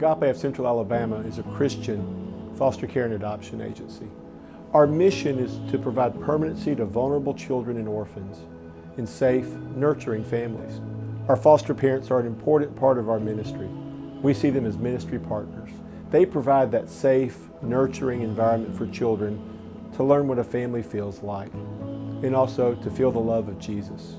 Agape of Central Alabama is a Christian foster care and adoption agency. Our mission is to provide permanency to vulnerable children and orphans in safe, nurturing families. Our foster parents are an important part of our ministry. We see them as ministry partners. They provide that safe, nurturing environment for children to learn what a family feels like, and also to feel the love of Jesus.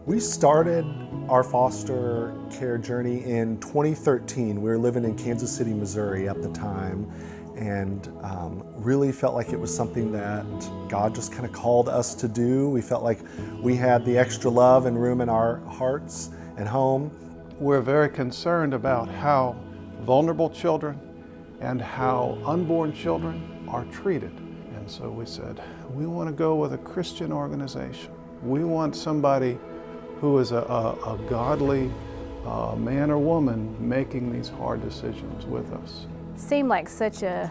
We started our foster care journey in 2013. We were living in Kansas City, Missouri at the time, and really felt like it was something that God just kind of called us to do. We felt like we had the extra love and room in our hearts and home. We're very concerned about how vulnerable children and how unborn children are treated. And so we said, we want to go with a Christian organization. We want somebody who is a godly man or woman making these hard decisions with us. Seemed like such a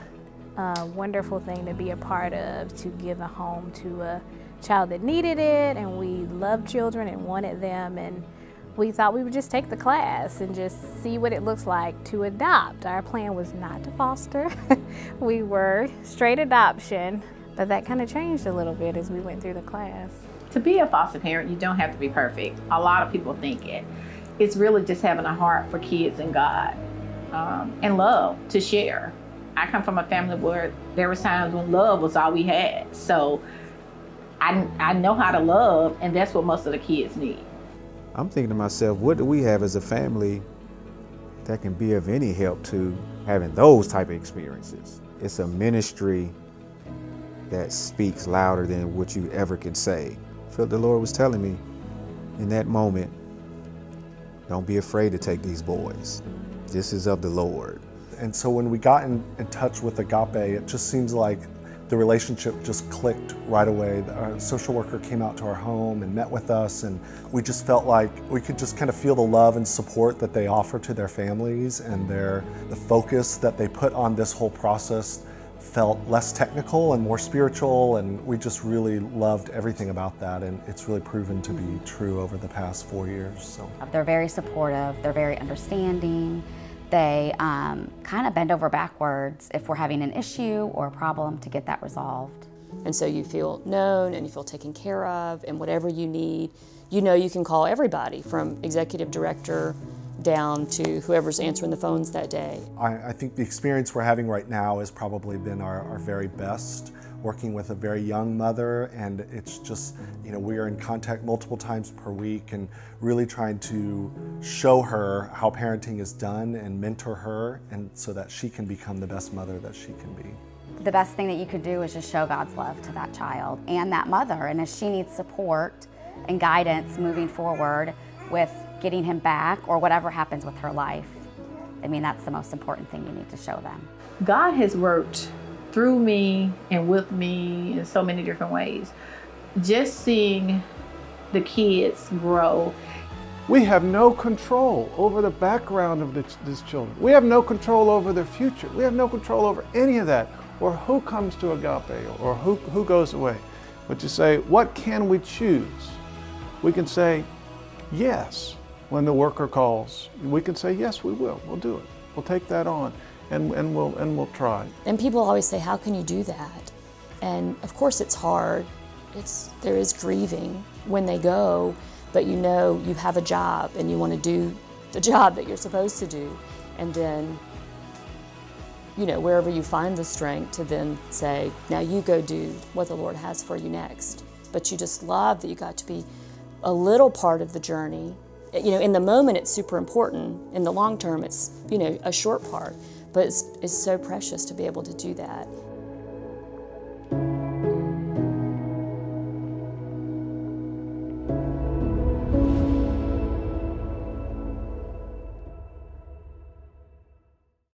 wonderful thing to be a part of, to give a home to a child that needed it, and we loved children and wanted them, and we thought we would just take the class and just see what it looks like to adopt. Our plan was not to foster. We were straight adoption, but that kind of changed a little bit as we went through the class. To be a foster parent, you don't have to be perfect. A lot of people think it. It's really just having a heart for kids and God, and love to share. I come from a family where there was times when love was all we had. So I know how to love, and that's what most of the kids need. I'm thinking to myself, what do we have as a family that can be of any help to having those type of experiences? It's a ministry that speaks louder than what you ever could say. I felt the Lord was telling me in that moment, don't be afraid to take these boys. This is of the Lord. And so when we got in touch with Agape, it just seems like the relationship just clicked right away. Our social worker came out to our home and met with us, and we just felt like we could just kind of feel the love and support that they offer to their families, and the focus that they put on this whole process felt less technical and more spiritual, and we just really loved everything about that, and it's really proven to be true over the past 4 years. So they're very supportive, they're very understanding. They kind of bend over backwards if we're having an issue or a problem to get that resolved. And so you feel known and you feel taken care of, and whatever you need, you know you can call everybody from executive director down to whoever's answering the phones that day. I think the experience we're having right now has probably been our very best, working with a very young mother, and it's just, you know, we are in contact multiple times per week and really trying to show her how parenting is done and mentor her, and so that she can become the best mother that she can be. The best thing that you could do is just show God's love to that child and that mother, and if she needs support and guidance moving forward with getting him back or whatever happens with her life, I mean, that's the most important thing you need to show them. God has worked through me and with me in so many different ways. Just seeing the kids grow. We have no control over the background of these children. We have no control over their future. We have no control over any of that, or who comes to Agape, or who goes away. But to say, what can we choose? We can say yes when the worker calls. We can say, yes, we will. We'll do it. We'll take that on, and we'll try. And people always say, how can you do that? And of course it's hard. There is grieving when they go, but you know you have a job and you want to do the job that you're supposed to do. And then, you know, wherever you find the strength to then say, now you go do what the Lord has for you next. But you just love that you got to be a little part of the journey. You know, in the moment it's super important. In the long term it's, you know, a short part. But it's so precious to be able to do that.